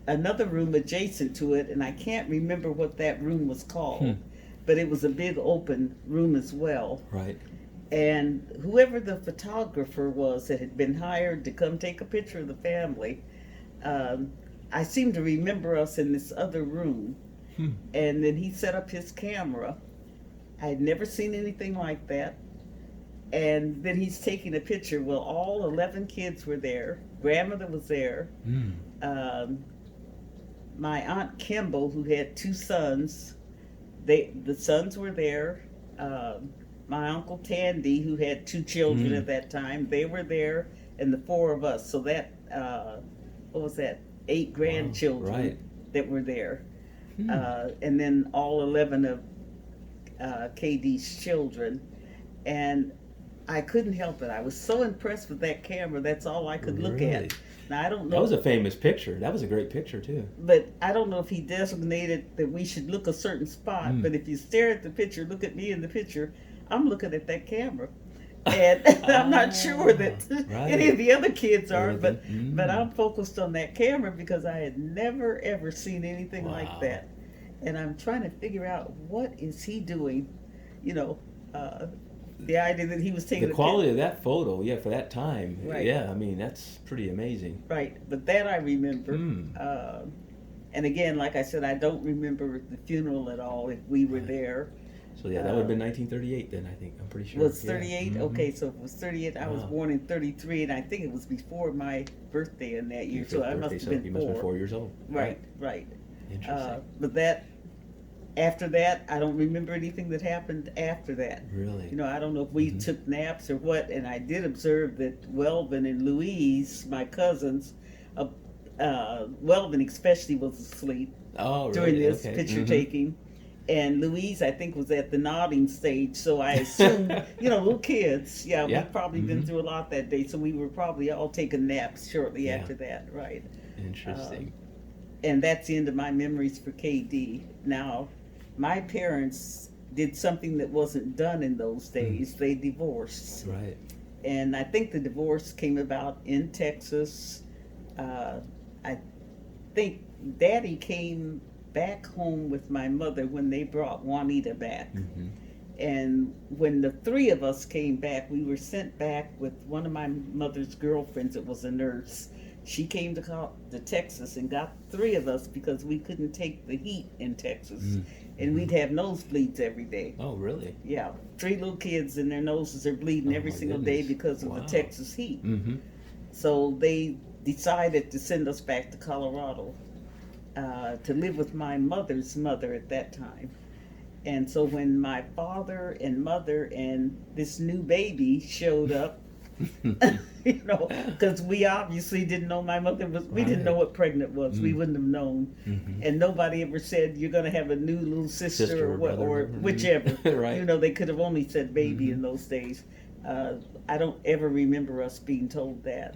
another room adjacent to it, and I can't remember what that room was called, but it was a big open room as well. Right. And whoever the photographer was that had been hired to come take a picture of the family, I seem to remember us in this other room. And then he set up his camera. I had never seen anything like that. And then he's taking a picture. Well, all 11 kids were there. Grandmother was there. My Aunt Kimball, who had 2 sons, the sons were there. My Uncle Tandy, who had 2 children at that time, they were there, and the 4 of us. So that, what was that, 8 grandchildren that were there. And then all 11 of KD's children. And I couldn't help it. I was so impressed with that camera, that's all I could look at. Now, I don't know. That was a famous picture. That was a great picture, too. But I don't know if he designated that we should look a certain spot. But if you stare at the picture, look at me in the picture, I'm looking at that camera. And I'm not sure that any of the other kids are, but I'm focused on that camera because I had never, ever seen anything like that. And I'm trying to figure out, what is he doing? You know, the idea that he was taking the quality of that photo, for that time, I mean, that's pretty amazing. Right, but that I remember. And again, like I said, I don't remember the funeral at all, if we were there. So that would have been 1938 then, I think. I'm pretty sure. Was 38? Okay, so it was 38. I was born in 33, and I think it was before my birthday in that year. So I must have been 4. You must have been 4 years old. Right. Interesting. But that, after that, I don't remember anything that happened after that. Really? You know, I don't know if we took naps or what, and I did observe that Welvin and Louise, my cousins, Welvin especially was asleep during this picture taking. And Louise, I think, was at the nodding stage, so I assume, little kids, we've probably been through a lot that day, so we were probably all taking naps shortly after that, right? Interesting. And that's the end of my memories for KD. Now, my parents did something that wasn't done in those days. They divorced. Right. And I think the divorce came about in Texas. I think Daddy came back home with my mother when they brought Juanita back. And when the 3 of us came back, we were sent back with one of my mother's girlfriends that was a nurse. She came to Texas and got 3 of us because we couldn't take the heat in Texas. And we'd have nosebleeds every day. Oh, really? Yeah. 3 little kids and their noses are bleeding every single day because of the Texas heat. So they decided to send us back to Colorado. To live with my mother's mother at that time. And so when my father and mother and this new baby showed up, because we obviously didn't know my mother was, we didn't know what pregnant was. We wouldn't have known. And nobody ever said, you're going to have a new little sister or what, or whichever. They could have only said baby in those days. I don't ever remember us being told that.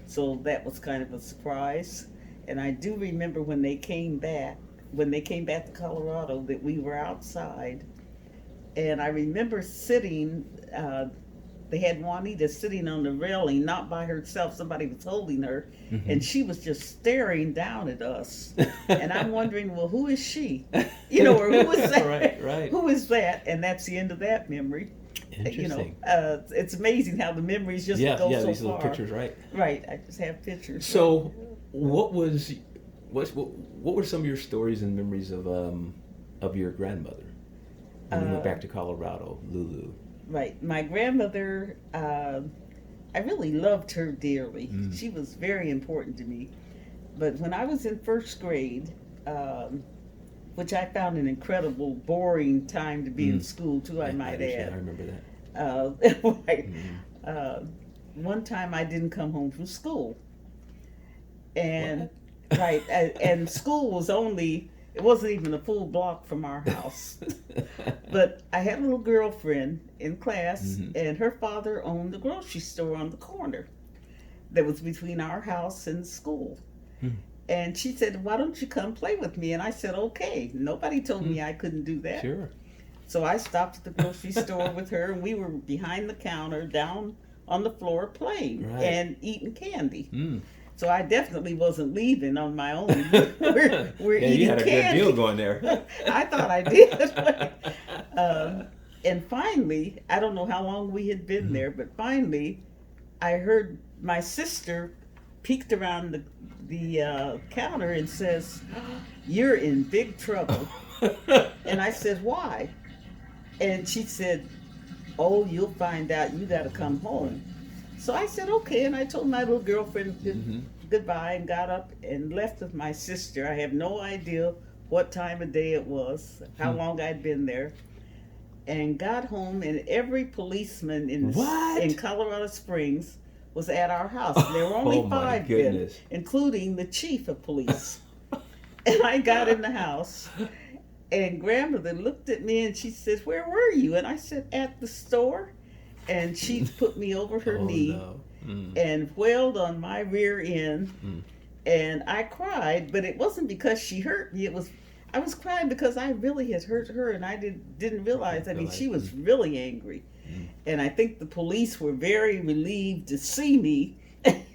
So that was kind of a surprise. And I do remember when they came back to Colorado, that we were outside. And I remember sitting, they had Juanita sitting on the railing, not by herself, somebody was holding her, and she was just staring down at us. And I'm wondering, well, who is she? Or who is that? Right. Who is that? And that's the end of that memory. Interesting. It's amazing how the memories just go so far. These little pictures, right? Right, I just have pictures. So, what were some of your stories and memories of your grandmother when you went back to Colorado, Lulu? Right, my grandmother, I really loved her dearly. She was very important to me. But when I was in 1st grade, which I found an incredible, boring time to be in school too, I might add. I remember that. Right. One time I didn't come home from school. And right, and school was it wasn't even a full block from our house. But I had a little girlfriend in class, and her father owned the grocery store on the corner that was between our house and school. And she said, why don't you come play with me? And I said, okay. Nobody told me I couldn't do that. Sure. So I stopped at the grocery store with her, and we were behind the counter down on the floor playing and eating candy. So I definitely wasn't leaving on my own. We're eating you had a candy. good deal going there. I thought I did. And finally, I don't know how long we had been there, but finally, I heard my sister peeked around the counter and says, "You're in big trouble." And I said, "Why?" And she said, "Oh, you'll find out. You got to come home." So I said, "Okay," and I told my little girlfriend goodbye and got up and left with my sister. I have no idea what time of day it was, how long I'd been there, and got home, and every policeman in Colorado Springs was at our house. There were only 5 then, including the chief of police. And I got in the house, and grandmother looked at me and she said, "Where were you?" And I said, "At the store." And she put me over her knee and wailed on my rear end. And I cried, but it wasn't because she hurt me. I was crying because I really had hurt her, and I didn't realize. I mean, she was really angry. And I think the police were very relieved to see me.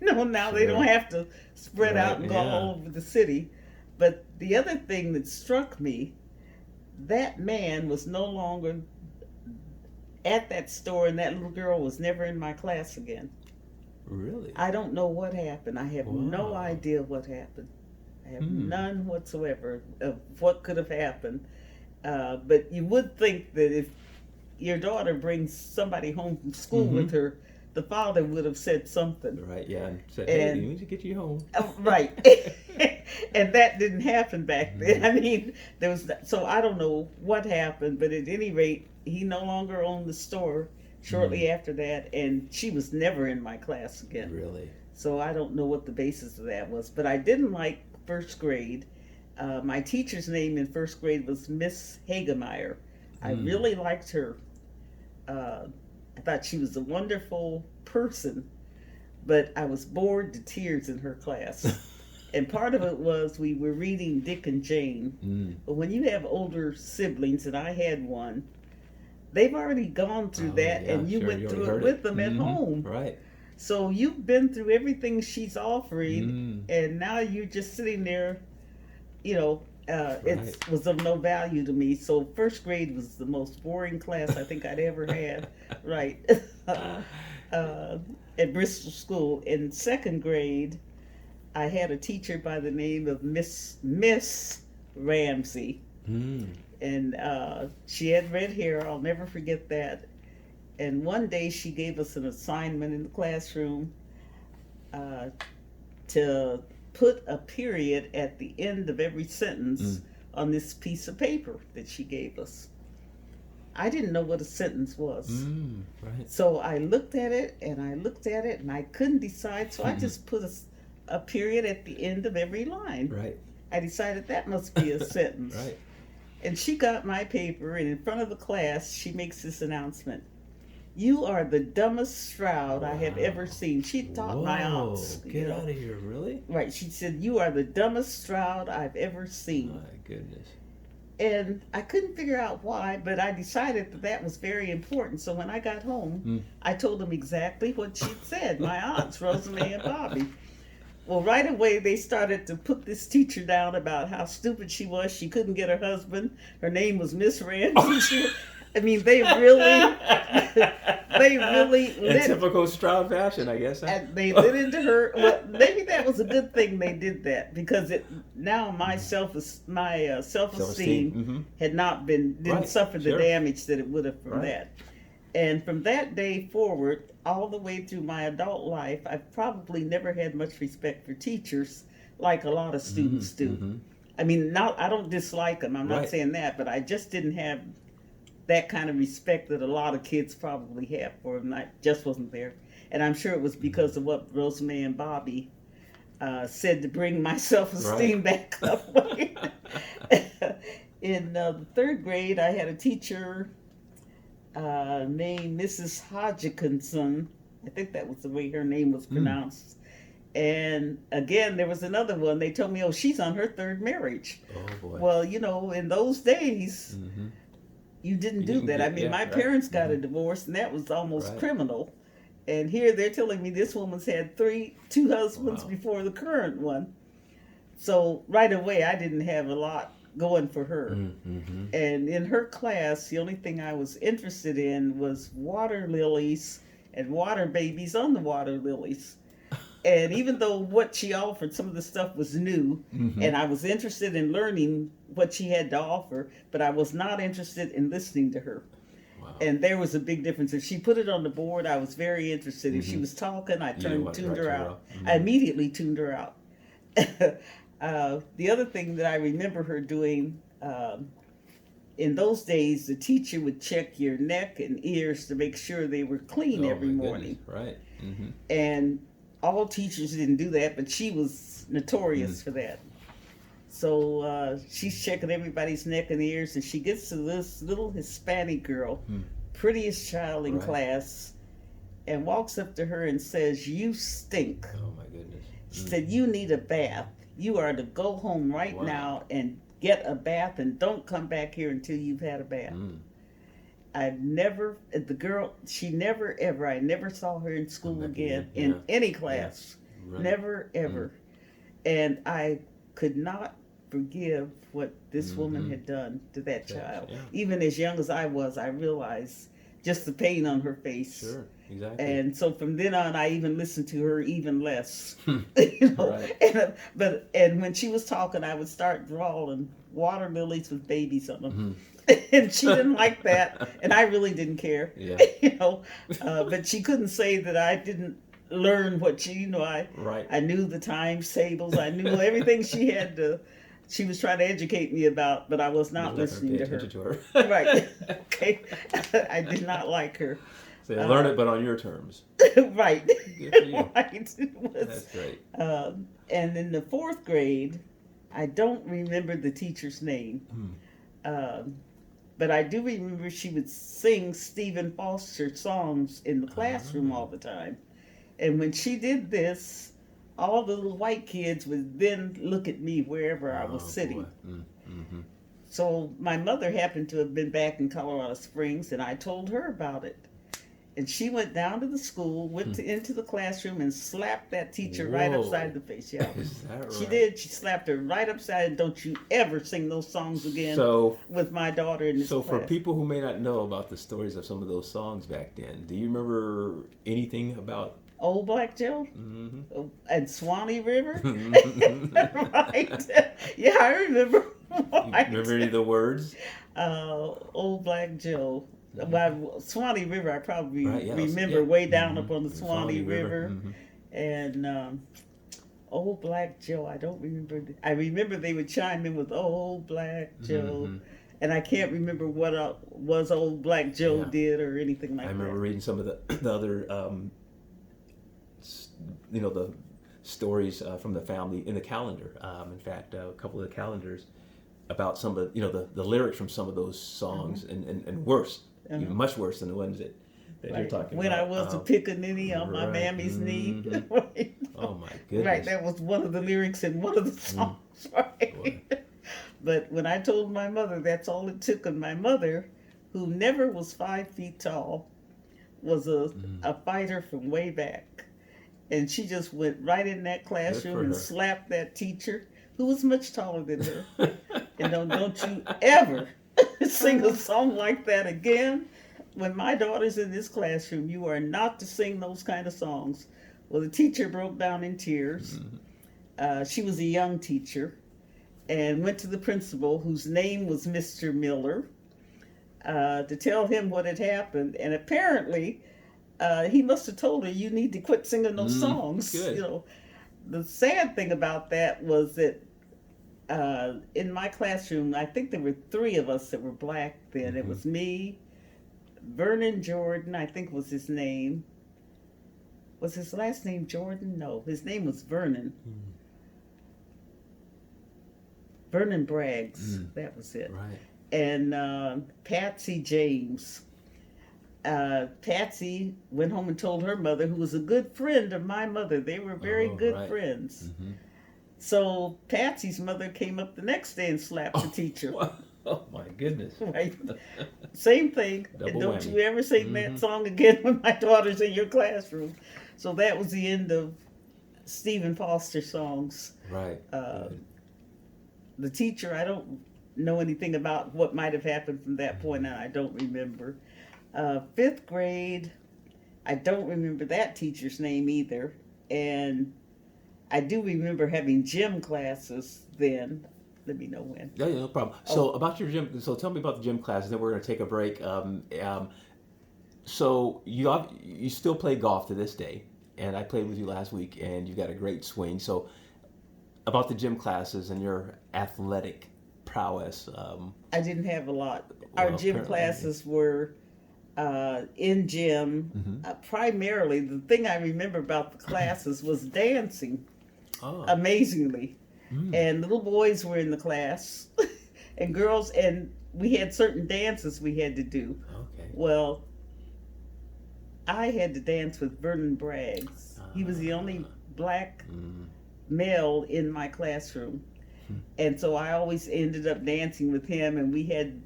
Now they don't have to spread out and go all over the city. But the other thing that struck me, that man was no longer at that store, and that little girl was never in my class again. Really? I don't know what happened. I have no idea what happened. I have none whatsoever of what could have happened. But you would think that if your daughter brings somebody home from school with her, the father would have said something. Right, yeah, and said, "Hey, we need to get you home." Right. And that didn't happen back then. I mean, so I don't know what happened, but at any rate, he no longer owned the store shortly after that, and she was never in my class again. Really? So I don't know what the basis of that was, but I didn't like first grade. My teacher's name in first grade was Miss Hagemeyer. I really liked her. I thought she was a wonderful person, but I was bored to tears in her class. And part of it was we were reading Dick and Jane. But when you have older siblings, and I had one, they've already gone through that, and you went through it with them at home. Right. So you've been through everything she's offering, and now you're just sitting there, it was of no value to me. So first grade was the most boring class I think I'd ever had, at Bristol School. In second grade, I had a teacher by the name of Miss Ramsey. And she had red hair. I'll never forget that. And one day she gave us an assignment in the classroom to put a period at the end of every sentence on this piece of paper that she gave us. I didn't know what a sentence was. So I looked at it and I couldn't decide. So I just put a period at the end of every line. Right. I decided that must be a sentence. Right. And she got my paper, and in front of the class, she makes this announcement: "You are the dumbest Stroud I have ever seen." She taught my aunts. Get out of here, really? Right. She said, "You are the dumbest Stroud I've ever seen." My goodness. And I couldn't figure out why, but I decided that was very important. So when I got home, I told them exactly what she'd said, my aunts, Rosamond and Bobby. Well, right away, they started to put this teacher down about how stupid she was. She couldn't get her husband. Her name was Miss Ramsey. They really lit. In typical Stroud fashion, I guess. Huh? They lit into her. Well, maybe that was a good thing they did that, because my self-esteem had not didn't suffer the damage that it would have from that. And from that day forward, all the way through my adult life, I've probably never had much respect for teachers like a lot of students do. I don't dislike them. I'm not saying that, but I just didn't have that kind of respect that a lot of kids probably have for them. I just wasn't there. And I'm sure it was because of what Rosamond and Bobby said to bring my self-esteem back up. In the third grade, I had a teacher named Mrs. Hodgkinson. I think that was the way her name was pronounced. And again, there was another one. They told me, "Oh, she's on her third marriage." Oh, boy. Well, in those days, you didn't do that. My parents got a divorce, and that was almost criminal. And here they're telling me this woman's had two husbands before the current one. So right away, I didn't have a lot going for her. Mm-hmm. And in her class, the only thing I was interested in was water lilies and water babies on the water lilies. And even though what she offered, some of the stuff was new, and I was interested in learning what she had to offer, but I was not interested in listening to her. Wow. And there was a big difference. If she put it on the board, I was very interested. If she was talking, I tuned her out. I immediately tuned her out. The other thing that I remember her doing, in those days, the teacher would check your neck and ears to make sure they were clean every morning. Right. Mm-hmm. And all teachers didn't do that, but she was notorious for that. So she's checking everybody's neck and ears, and she gets to this little Hispanic girl, prettiest child in class, and walks up to her and says, "You stink." Oh my goodness. She said, "You need a bath. You are to go home right now and get a bath, and don't come back here until you've had a bath." I never saw her in school again, in any class. Right. Never, ever. And I could not forgive what this woman had done to that child. Yeah. Even as young as I was, I realized just the pain on her face. Sure, exactly. And so from then on, I even listened to her even less. You know? Right. And when she was talking, I would start drawing water lilies with babies on them. And she didn't like that, and I really didn't care. Yeah. You know, but she couldn't say that I didn't learn what she, I knew the times tables, I knew everything she was trying to educate me about, but I was not listening to her. Right. Okay. I did not like her. So learn it, but on your terms. Right. Right. That's great. And in the 4th grade, I don't remember the teacher's name. But I do remember she would sing Stephen Foster songs in the classroom all the time. And when she did this, all the little white kids would then look at me wherever I was sitting. So my mother happened to have been back in Colorado Springs, and I told her about it. And she went down to the school, into the classroom, and slapped that teacher right upside the face. Yeah, is that right? She did. She slapped her right upside. And don't you ever sing those songs again with my daughter in this class. For people who may not know about the stories of some of those songs back then, do you remember anything about Old Black Joe and Swanee River? Right? Yeah, I remember. Right. Remember any of the words? Old Black Joe. Well, Swanee River, I probably remember way down up on the Swanee River. And Old Black Joe, I don't remember. I remember they would chime in with Old Black Joe. And I can't remember what was Old Black Joe did or anything like that. I remember reading some of the other, the stories from the family in the calendar. In fact, a couple of the calendars about some of the lyrics from some of those songs and worse. Even much worse than the ones that you're talking when about. I was a pickaninny on my mammy's knee. Right. Oh my goodness. Right, that was one of the lyrics in one of the songs, right? But when I told my mother that's all it took, and my mother, who never was 5 feet tall, was a fighter from way back. And she just went right in that classroom and slapped that teacher, who was much taller than her. And don't you ever sing a song like that again. When my daughter's in this classroom, you are not to sing those kind of songs. Well, the teacher broke down in tears. She was a young teacher, and went to the principal, whose name was Mr. Miller, to tell him what had happened. And apparently, he must have told her, "You need to quit singing those songs." Good. The sad thing about that was that in my classroom, I think there were 3 of us that were black then. It was me, Vernon Jordan, I think was his name. Was his last name Jordan? No, his name was Vernon. Vernon Braggs, that was it. Right. And Patsy James. Patsy went home and told her mother, who was a good friend of my mother. They were very good friends. So Patsy's mother came up the next day and slapped the teacher. Oh my goodness. Right. Same thing. Double And don't whammy. you ever sing that song again when my daughter's in your classroom. So that was the end of Stephen Foster songs. Right. The teacher, I don't know anything about what might have happened from that point on. I don't remember. Fifth grade, I don't remember that teacher's name either. And I do remember having gym classes then. Let me know when. Yeah, no problem. So about your gym, so tell me about the gym classes. Then we're going to take a break. So you still play golf to this day, and I played with you last week, and you got a great swing. So about the gym classes and your athletic prowess. I didn't have a lot. Our gym classes were in gym. Primarily, the thing I remember about the classes was dancing. Amazingly. And little boys were in the class and girls, and we had certain dances we had to do. Okay. Well, I had to dance with Vernon Braggs. He was the only black male in my classroom. And so I always ended up dancing with him, and we had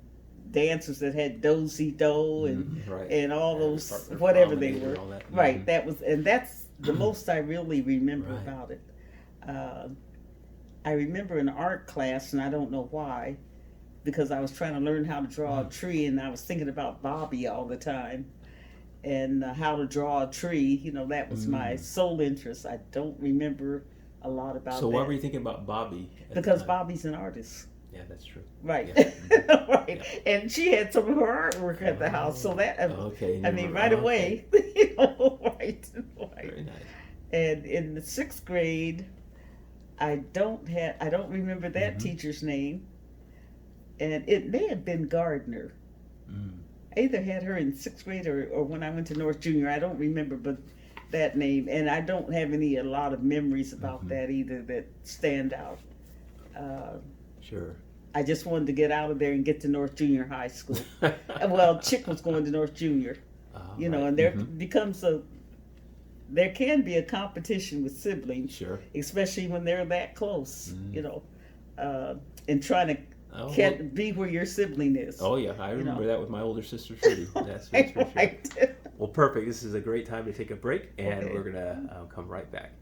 dancers that had dozy do and all those, whatever they were. Right. That's the most I really remember about it. I remember an art class, and I don't know why, because I was trying to learn how to draw a tree, and I was thinking about Bobby all the time, and how to draw a tree. You know, that was my sole interest. I don't remember a lot about that. So why were you thinking about Bobby? Because Bobby's an artist. Yeah, that's true. Right. Yeah. Right. Yeah. And she had some of her artwork at the house, so that, I mean, right away, you know, right. Very nice. And in the sixth grade, I don't remember that teacher's name, and it may have been Gardner. I either had her in sixth grade or when I went to North Junior. I don't remember, but that name, and I don't have a lot of memories about that either that stand out. Sure. I just wanted to get out of there and get to North Junior High School. Well, Chick was going to North Junior, you know, and there becomes there can be a competition with siblings, sure, especially when they're that close, you know, and trying to be where your sibling is. Oh yeah, I remember that with my older sister Trudy. That's for sure. Well, perfect. This is a great time to take a break, and we're gonna come right back.